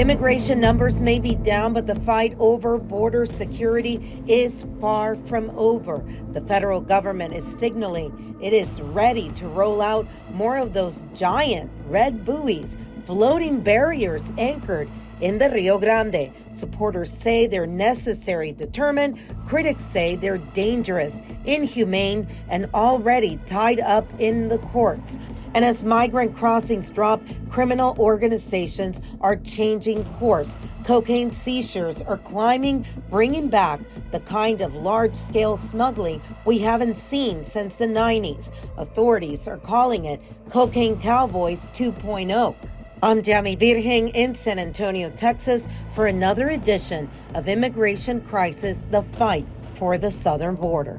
Immigration numbers may be down, but the fight over border security is far from over. The federal government is signaling it is ready to roll out more of those giant red buoys, floating barriers anchored in the Rio Grande. Supporters say they're necessary, determined. Critics say they're dangerous, inhumane, and already tied up in the courts. And as migrant crossings drop, criminal organizations are changing course. Cocaine seizures are climbing, bringing back the kind of large-scale smuggling we haven't seen since the 90s. Authorities are calling it Cocaine Cowboys 2.0. I'm Yami Virgin in San Antonio, Texas, for another edition of Immigration Crisis, the fight for the southern border.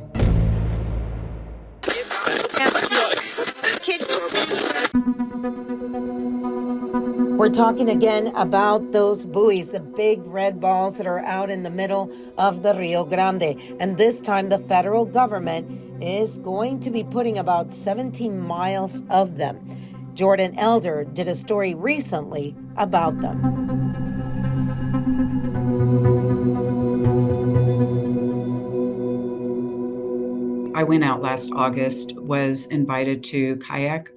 We're talking again about those buoys, the big red balls that are out in the middle of the Rio Grande. And this time the federal government is going to be putting about 17 miles of them. Jordan Elder did a story recently about them. I went out last August, was invited to kayak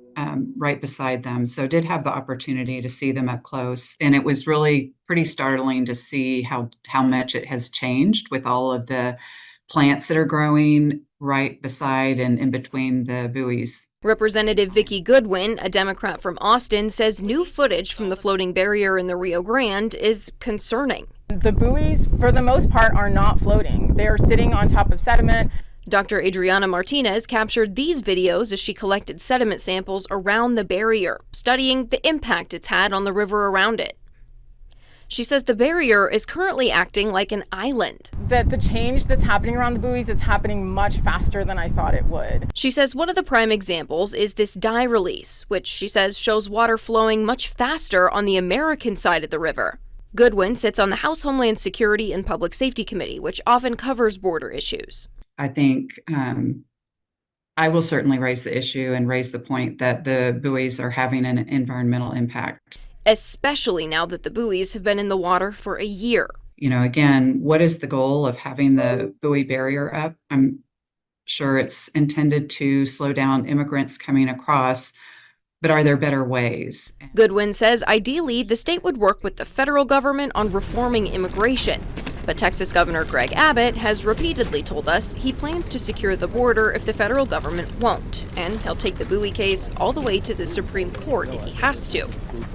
right beside them. So did have the opportunity to see them up close. And it was really pretty startling to see how much it has changed with all of the plants that are growing right beside and in between the buoys. Representative Vicki Goodwin, a Democrat from Austin, says new footage from the floating barrier in the Rio Grande is concerning. The buoys, for the most part, are not floating. They are sitting on top of sediment. Dr. Adriana Martinez captured these videos as she collected sediment samples around the barrier, studying the impact it's had on the river around it. She says the barrier is currently acting like an island. That the change that's happening around the buoys is happening much faster than I thought it would. She says one of the prime examples is this dye release, which she says shows water flowing much faster on the American side of the river. Goodwin sits on the House Homeland Security and Public Safety Committee, which often covers border issues. I think I will certainly raise the issue and raise the point that the buoys are having an environmental impact. Especially now that the buoys have been in the water for a year. You know, again, what is the goal of having the buoy barrier up? I'm sure it's intended to slow down immigrants coming across, but are there better ways? Goodwin says ideally the state would work with the federal government on reforming immigration. But Texas Governor Greg Abbott has repeatedly told us he plans to secure the border if the federal government won't, and he'll take the buoy case all the way to the Supreme Court if he has to.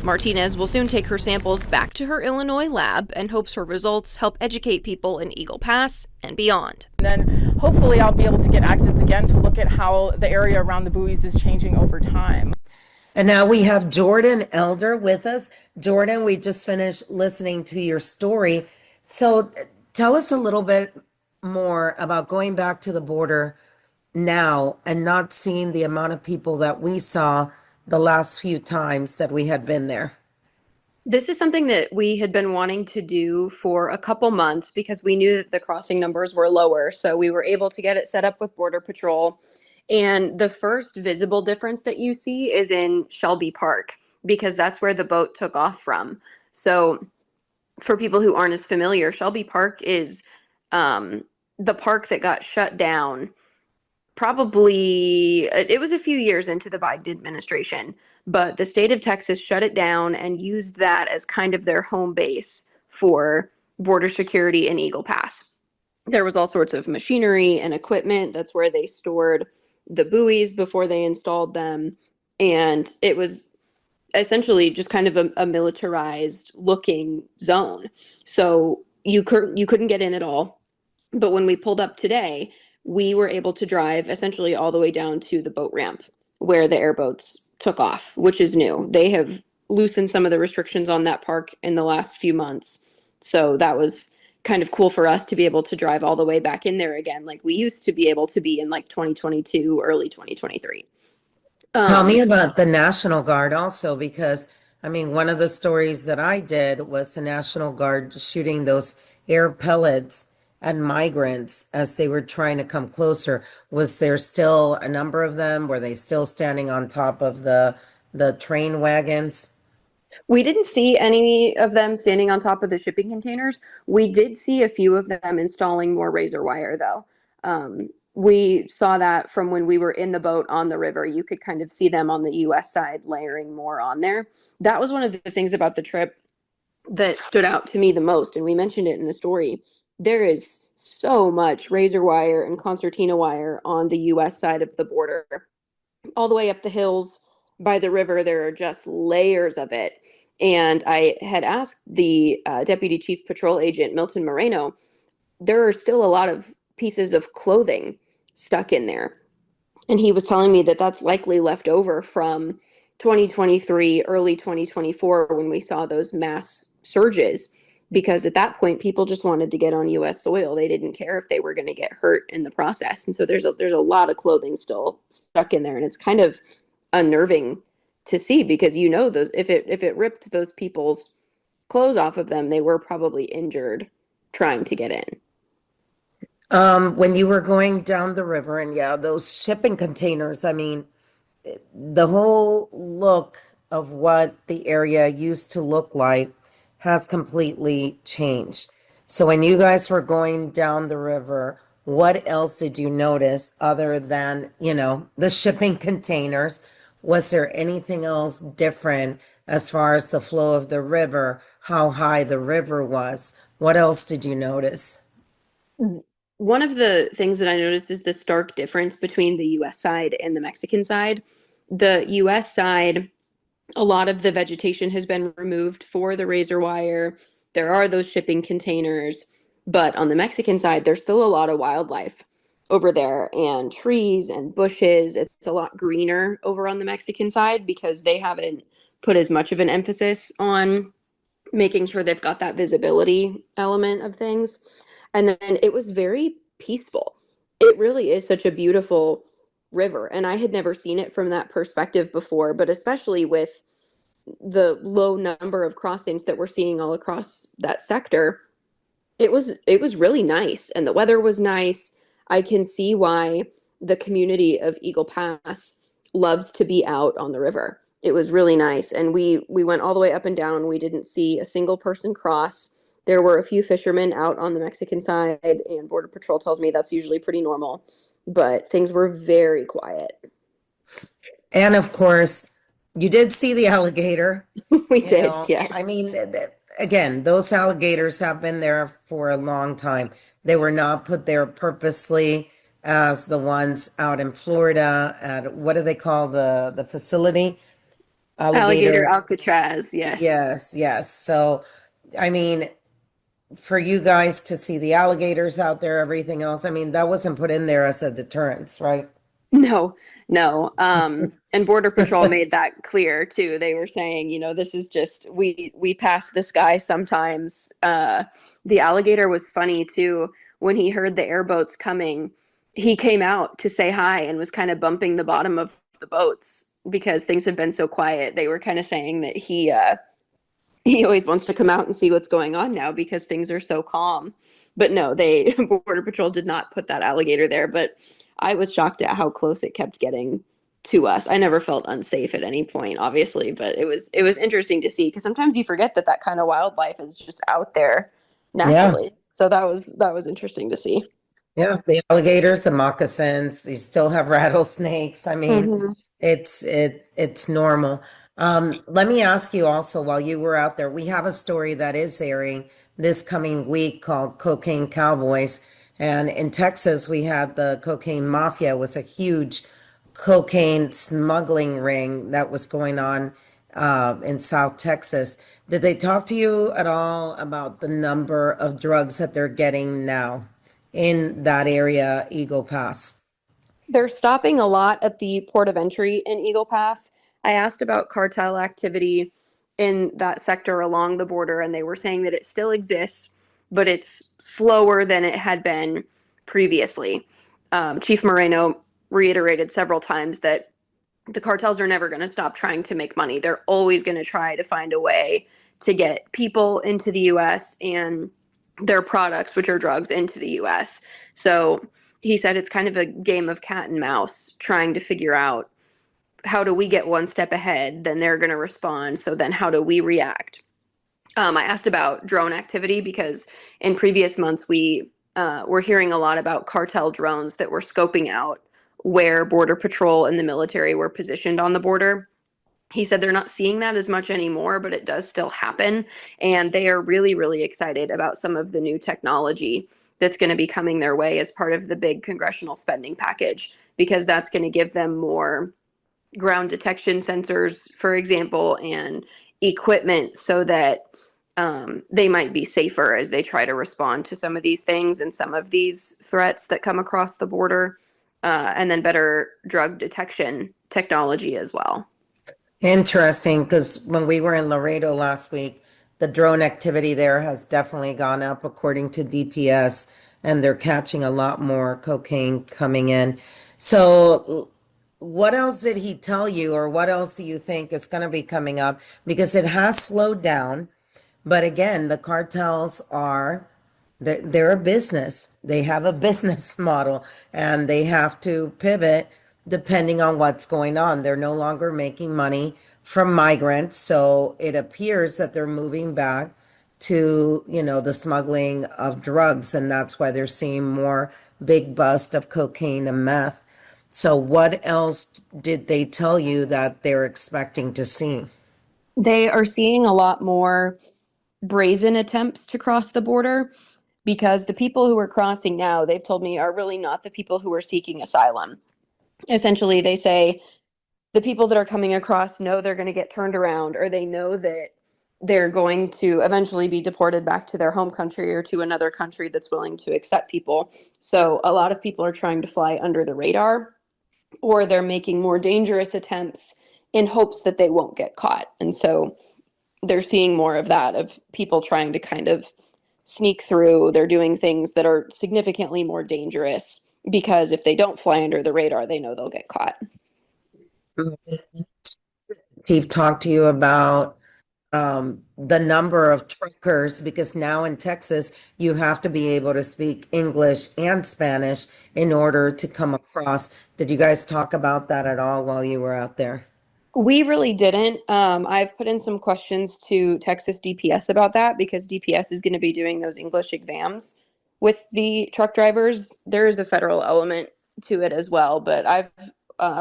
Martinez will soon take her samples back to her Illinois lab and hopes her results help educate people in Eagle Pass and beyond. And then hopefully I'll be able to get access again to look at how the area around the buoys is changing over time. And now we have Jordan Elder with us. Jordan, we just finished listening to your story. So tell us a little bit more about going back to the border now and not seeing the amount of people that we saw the last few times that we had been there. This is something that we had been wanting to do for a couple months because we knew that the crossing numbers were lower. So we were able to get it set up with Border Patrol. And the first visible difference that you see is in Shelby Park, because that's where the boat took off from. So for people who aren't as familiar, Shelby Park is the park that got shut down probably, it was a few years into the Biden administration, but the state of Texas shut it down and used that as kind of their home base for border security in Eagle Pass. There was all sorts of machinery and equipment. That's where they stored the buoys before they installed them. And it was essentially just kind of a militarized looking zone. So you couldn't get in at all. But when we pulled up today, we were able to drive essentially all the way down to the boat ramp where the airboats took off, which is new. They have loosened some of the restrictions on that park in the last few months. So that was kind of cool for us to be able to drive all the way back in there again, like we used to be able to be in like 2022, early 2023. Tell me about the National Guard also, because I mean, one of the stories that I did was the National Guard shooting those air pellets at migrants as they were trying to come closer. Was there still a number of them? Were they still standing on top of the train wagons? We didn't see any of them standing on top of the shipping containers. We did see a few of them installing more razor wire, though. We saw that from when we were in the boat on the river. You could kind of see them on the US side layering more on there. That was one of the things about the trip that stood out to me the most, and we mentioned it in the story. There is so much razor wire and concertina wire on the US side of the border. All the way up the hills by the river, there are just layers of it. And I had asked the Deputy Chief Patrol Agent, Milton Moreno, there are still a lot of pieces of clothing stuck in there. And he was telling me that that's likely left over from 2023, early 2024, when we saw those mass surges. Because at that point, people just wanted to get on U.S. soil. They didn't care if they were going to get hurt in the process. And so there's a lot of clothing still stuck in there, and it's kind of unnerving to see, because those, if it ripped those people's clothes off of them, they were probably injured trying to get in. When you were going down the river, and yeah, those shipping containers, I mean, the whole look of what the area used to look like has completely changed. So when you guys were going down the river, what else did you notice other than, the shipping containers? Was there anything else different as far as the flow of the river, how high the river was? What else did you notice? One of the things that I noticed is the stark difference between the US side and the Mexican side. The US side, a lot of the vegetation has been removed for the razor wire. There are those shipping containers, but on the Mexican side, there's still a lot of wildlife over there and trees and bushes. It's a lot greener over on the Mexican side because they haven't put as much of an emphasis on making sure they've got that visibility element of things. And then it was very peaceful. It really is such a beautiful river. And I had never seen it from that perspective before, but especially with the low number of crossings that we're seeing all across that sector, it was really nice, and the weather was nice. I can see why the community of Eagle Pass loves to be out on the river. It was really nice, and we went all the way up and down. We didn't see a single person cross. There were a few fishermen out on the Mexican side, and Border Patrol tells me that's usually pretty normal, but things were very quiet. And of course, you did see the alligator. We did, yes. I mean, again, those alligators have been there for a long time. They were not put there purposely as the ones out in Florida at, what do they call the facility? Alligator Alcatraz, yes. Yes, yes. So, I mean, for you guys to see the alligators out there, everything else, I mean, that wasn't put in there as a deterrence, right? No, no. And Border Patrol made that clear too. They were saying, this is just, we pass this guy sometimes. The alligator was funny too. When he heard the airboats coming, he came out to say hi and was kind of bumping the bottom of the boats because things have been so quiet. They were kind of saying that he always wants to come out and see what's going on now because things are so calm. But no, Border Patrol did not put that alligator there. But I was shocked at how close it kept getting to us. I never felt unsafe at any point, obviously, but it was interesting to see because sometimes you forget that kind of wildlife is just out there naturally. Yeah. So that was interesting to see. Yeah, the alligators, the moccasins, you still have rattlesnakes. I mean, it's normal. Let me ask you also, while you were out there, we have a story that is airing this coming week called Cocaine Cowboys. And in Texas, we had the cocaine mafia. It was a huge cocaine smuggling ring that was going on in South Texas. Did they talk to you at all about the number of drugs that they're getting now in that area, Eagle Pass? They're stopping a lot at the port of entry in Eagle Pass. I asked about cartel activity in that sector along the border, and they were saying that it still exists, but it's slower than it had been previously. Chief Moreno reiterated several times that the cartels are never going to stop trying to make money. They're always going to try to find a way to get people into the U.S. and their products, which are drugs, into the U.S. So he said it's kind of a game of cat and mouse, trying to figure out how do we get one step ahead? Then they're going to respond. So then how do we react? I asked about drone activity because in previous months we were hearing a lot about cartel drones that were scoping out where Border Patrol and the military were positioned on the border. He said they're not seeing that as much anymore, but it does still happen. And they are really, really excited about some of the new technology that's going to be coming their way as part of the big congressional spending package, because that's going to give them more ground detection sensors, for example, and equipment so that they might be safer as they try to respond to some of these things and some of these threats that come across the border, and then better drug detection technology as well. Interesting, because when we were in Laredo last week, the drone activity there has definitely gone up according to DPS, and they're catching a lot more cocaine coming in. So, what else did he tell you, or what else do you think is going to be coming up? Because it has slowed down, but again, the cartels are they're a business. They have a business model and they have to pivot depending on what's going on. They're no longer making money from migrants, so it appears that they're moving back to, the smuggling of drugs, and that's why they're seeing more big bust of cocaine and meth. So what else did they tell you that they're expecting to see? They are seeing a lot more brazen attempts to cross the border because the people who are crossing now, they've told me, are really not the people who are seeking asylum. Essentially, they say the people that are coming across know they're going to get turned around, or they know that they're going to eventually be deported back to their home country or to another country that's willing to accept people. So a lot of people are trying to fly under the radar, or they're making more dangerous attempts in hopes that they won't get caught. And so they're seeing more of that, of people trying to kind of sneak through. They're doing things that are significantly more dangerous because if they don't fly under the radar, they know they'll get caught. Chief talked to you about the number of truckers, because now in Texas, you have to be able to speak English and Spanish in order to come across. Did you guys talk about that at all while you were out there? We really didn't. I've put in some questions to Texas DPS about that because DPS is going to be doing those English exams with the truck drivers. There is a federal element to it as well, but I've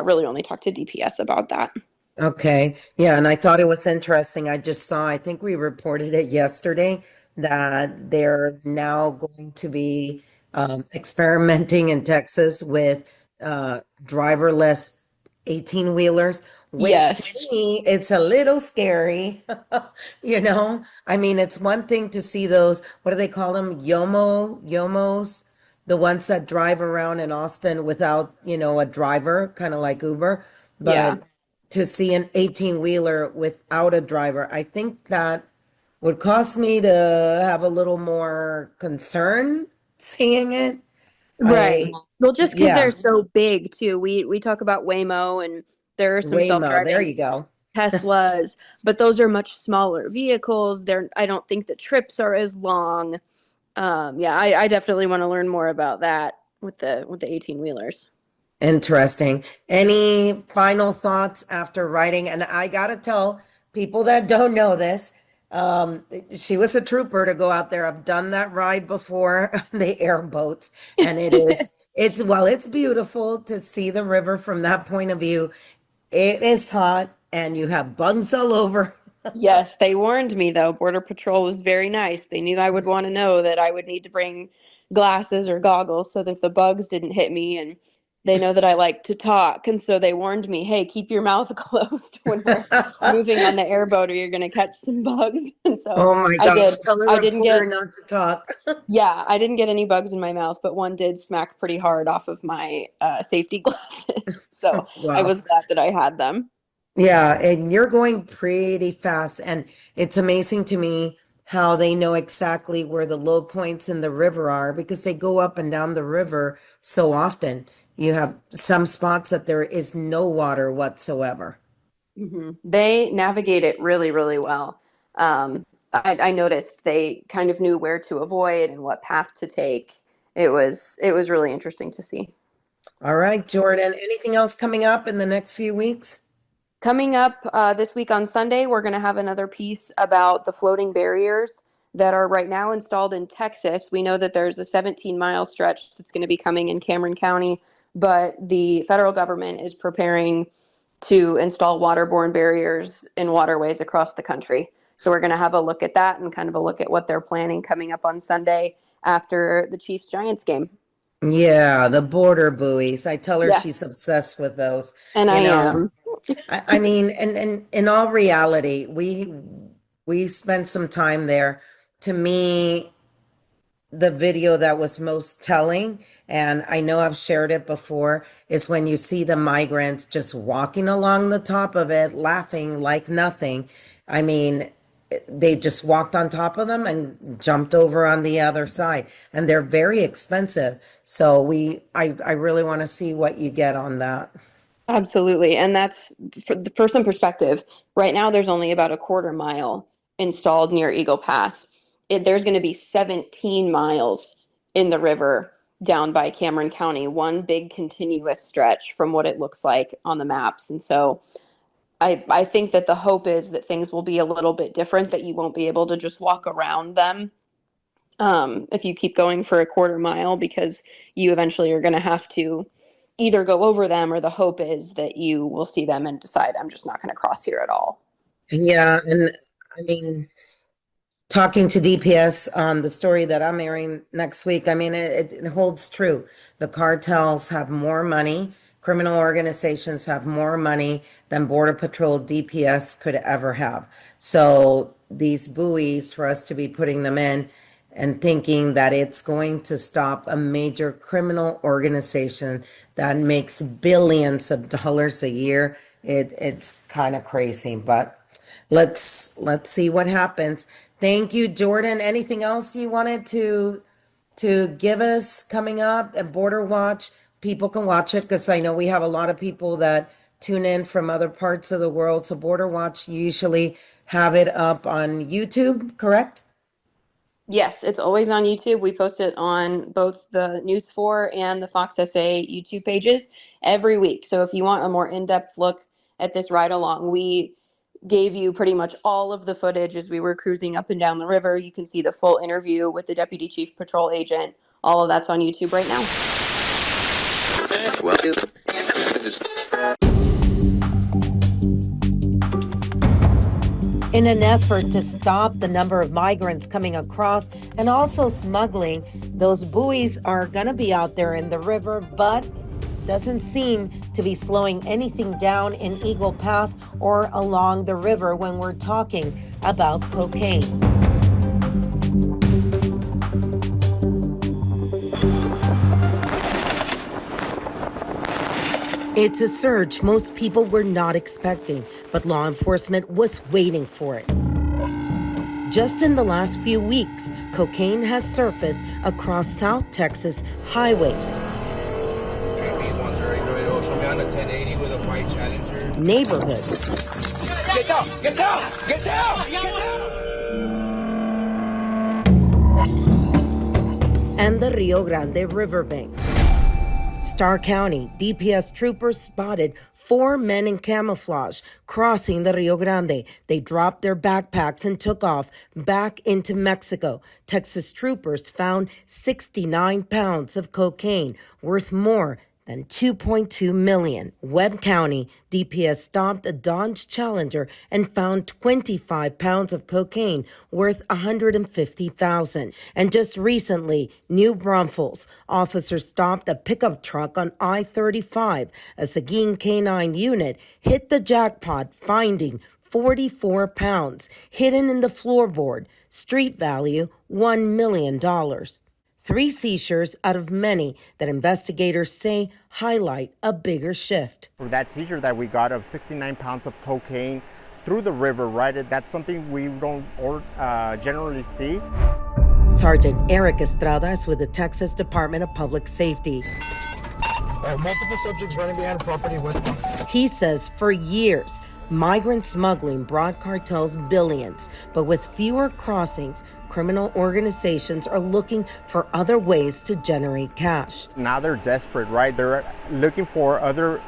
really only talked to DPS about that. Okay. Yeah. And I thought it was interesting. I just saw, I think we reported it yesterday, that they're now going to be experimenting in Texas with driverless 18-wheelers, which to Yes. me, it's a little scary. I mean, it's one thing to see those, what do they call them? Yomos, the ones that drive around in Austin without, a driver, kind of like Uber. Yeah. But to see an 18-wheeler without a driver, I think that would cause me to have a little more concern seeing it. I, Right. Well, just because they're yeah, so big too. We talk about Waymo, and there are some Waymo, there self-driving you go. Teslas, but those are much smaller vehicles. I don't think the trips are as long. Yeah, I definitely want to learn more about that with the 18 wheelers. Interesting. Any final thoughts after writing? And I gotta tell people that don't know this, she was a trooper to go out there. I've done that ride before, the airboats, and it's beautiful to see the river from that point of view. It is hot and you have bugs all over. Yes, they warned me though. Border Patrol was very nice. They knew I would want to know that I would need to bring glasses or goggles so that the bugs didn't hit me. And they know that I like to talk. And so they warned me, hey, keep your mouth closed when we're moving on the airboat or you're going to catch some bugs. And so Oh my I gosh, did. tell the I didn't reporter get, not to talk. yeah, I didn't get any bugs in my mouth, but one did smack pretty hard off of my safety glasses. So I Wow. was glad that I had them. Yeah, and you're going pretty fast, and it's amazing to me how they know exactly where the low points in the river are because they go up and down the river so often. You have some spots that there is no water whatsoever. They navigate it really, really well. I noticed they kind of knew where to avoid and what path to take. It was really interesting to see. All right, Jordan, anything else coming up in the next few weeks? Coming up this week on Sunday, we're going to have another piece about the floating barriers that are right now installed in Texas. We know that there's a 17-mile stretch that's going to be coming in Cameron County, but the federal government is preparing to install waterborne barriers in waterways across the country. So we're going to have a look at that and kind of a look at what they're planning coming up on Sunday after the Chiefs-Giants game. Yeah, the border buoys. I tell her she's Yes. obsessed with those. And I am. I mean, and in all reality, we spent some time there. To me, the video that was most telling, and I know I've shared it before, is when you see the migrants just walking along the top of it, laughing like nothing. I mean, they just walked on top of them and jumped over on the other side, and they're very expensive. So I really want to see what you get on that. Absolutely. And that's for some perspective. Right now, there's only about a quarter mile installed near Eagle Pass. There's going to be 17 miles in the river down by Cameron County, one big continuous stretch from what it looks like on the maps. And so I think that the hope is that things will be a little bit different, that you won't be able to just walk around them if you keep going for a quarter mile, because you eventually are going to have to either go over them, or the hope is that you will see them and decide, I'm just not going to cross here at all. Yeah, and I mean, talking to DPS on the story that I'm airing next week, I mean, it holds true. The cartels have more money. Criminal organizations have more money than Border Patrol DPS could ever have. So these buoys, for us to be putting them in and thinking that it's going to stop a major criminal organization that makes billions of dollars a year, it's kind of crazy. But let's see what happens. Thank you, Jordan. Anything else you wanted to give us coming up at Border Watch? People can watch it because I know we have a lot of people that tune in from other parts of the world. So Border Watch, you usually have it up on YouTube, correct? Yes, it's always on YouTube. We post it on both the News 4 and the Fox SA YouTube pages every week. So if you want a more in-depth look at this ride along, we gave you pretty much all of the footage as we were cruising up and down the river. You can see the full interview with the Deputy Chief Patrol Agent. All of that's on YouTube right now. In an effort to stop the number of migrants coming across and also smuggling, those buoys are going to be out there in the river, but doesn't seem to be slowing anything down in Eagle Pass or along the river when we're talking about cocaine. It's a surge most people were not expecting, but law enforcement was waiting for it. Just in the last few weeks, cocaine has surfaced across South Texas highways, neighborhoods, Get down! Get down! Get down! Get down! and the Rio Grande riverbanks. Starr County DPS troopers spotted 4 men in camouflage crossing the Rio Grande. They dropped their backpacks and took off back into Mexico. Texas troopers found 69 pounds of cocaine worth more than $2.2 million. Webb County DPS stopped a Dodge Challenger and found 25 pounds of cocaine worth $150,000. And just recently, New Braunfels officers stopped a pickup truck on I-35. A Seguin K-9 unit hit the jackpot, finding 44 pounds hidden in the floorboard. Street value $1 million. 3 seizures out of many that investigators say highlight a bigger shift. For that seizure that we got of 69 pounds of cocaine through the river, right, that's something we don't generally see. Sergeant Eric Estrada is with the Texas Department of Public Safety. Multiple subjects running behind property with them. He says for years, migrant smuggling brought cartels billions, but with fewer crossings, criminal organizations are looking for other ways to generate cash. Now they're desperate, right? They're looking for other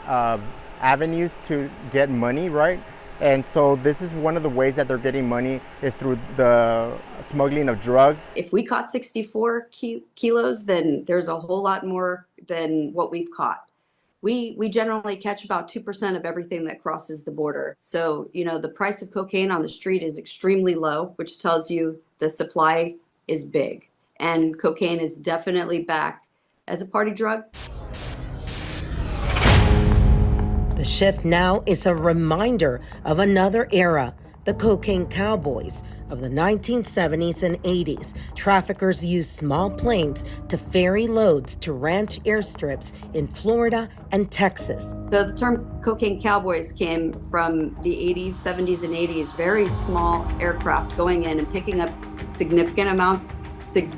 avenues to get money, right? And so this is one of the ways that they're getting money is through the smuggling of drugs. If we caught 64 kilos, then there's a whole lot more than what we've caught. We generally catch about 2% of everything that crosses the border. So, the price of cocaine on the street is extremely low, which tells you the supply is big. And cocaine is definitely back as a party drug. The shift now is a reminder of another era, the Cocaine Cowboys of the 1970s and 80s. Traffickers used small planes to ferry loads to ranch airstrips in Florida and Texas. So the term Cocaine Cowboys came from the 80s, 70s, and 80s. Very small aircraft going in and picking up significant amounts,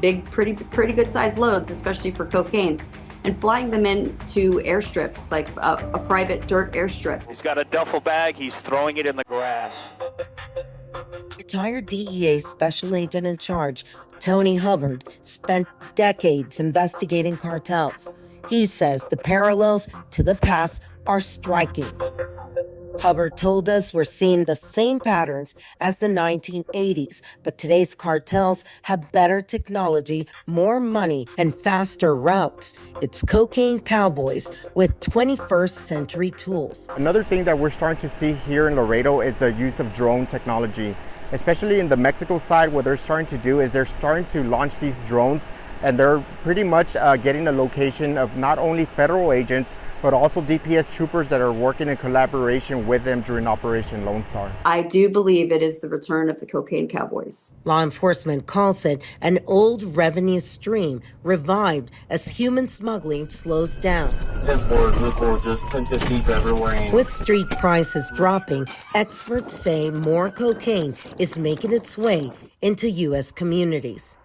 big, pretty good sized loads, especially for cocaine, and flying them into airstrips, like a private dirt airstrip. He's got a duffel bag, he's throwing it in the grass. Retired DEA special agent in charge, Tony Hubbard, spent decades investigating cartels. He says the parallels to the past are striking. Hubbard told us we're seeing the same patterns as the 1980s, but today's cartels have better technology, more money, and faster routes. It's Cocaine Cowboys with 21st century tools. Another thing that we're starting to see here in Laredo is the use of drone technology, especially in the Mexico side. What they're starting to do is they're starting to launch these drones, and they're pretty much getting a location of not only federal agents, but also DPS troopers that are working in collaboration with them during Operation Lone Star. I do believe it is the return of the Cocaine Cowboys. Law enforcement calls it an old revenue stream revived as human smuggling slows down. With street prices dropping, experts say more cocaine is making its way into U.S. communities.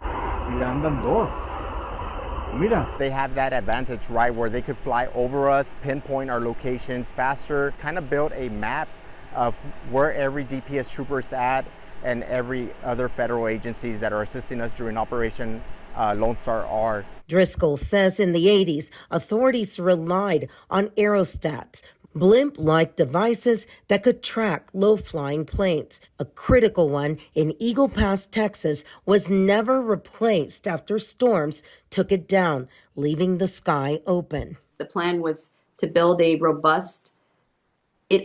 They have that advantage, right, where they could fly over us, pinpoint our locations faster, kind of build a map of where every DPS trooper is at and every other federal agencies that are assisting us during Operation Lone Star are. Driscoll says in the 80s, authorities relied on aerostats, blimp-like devices that could track low-flying planes. A critical one in Eagle Pass, Texas, was never replaced after storms took it down, leaving the sky open. The plan was to build a robust,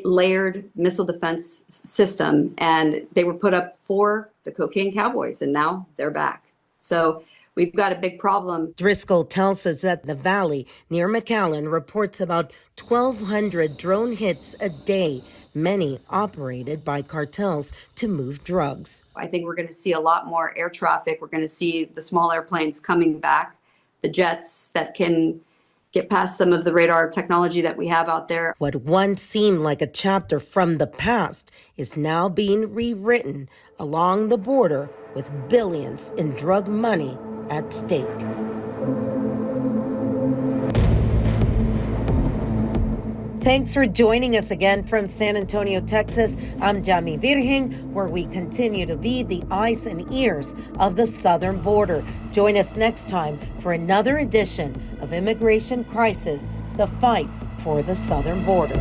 layered missile defense system, and they were put up for the Cocaine Cowboys, and now they're back. So we've got a big problem. Driscoll tells us that the valley near McAllen reports about 1,200 drone hits a day, many operated by cartels to move drugs. I think we're going to see a lot more air traffic. We're going to see the small airplanes coming back, the jets that can get past some of the radar technology that we have out there. What once seemed like a chapter from the past is now being rewritten along the border with billions in drug money at stake. Thanks for joining us again from San Antonio, Texas. I'm Yami Virgin, where we continue to be the eyes and ears of the southern border. Join us next time for another edition of Immigration Crisis, the fight for the southern border.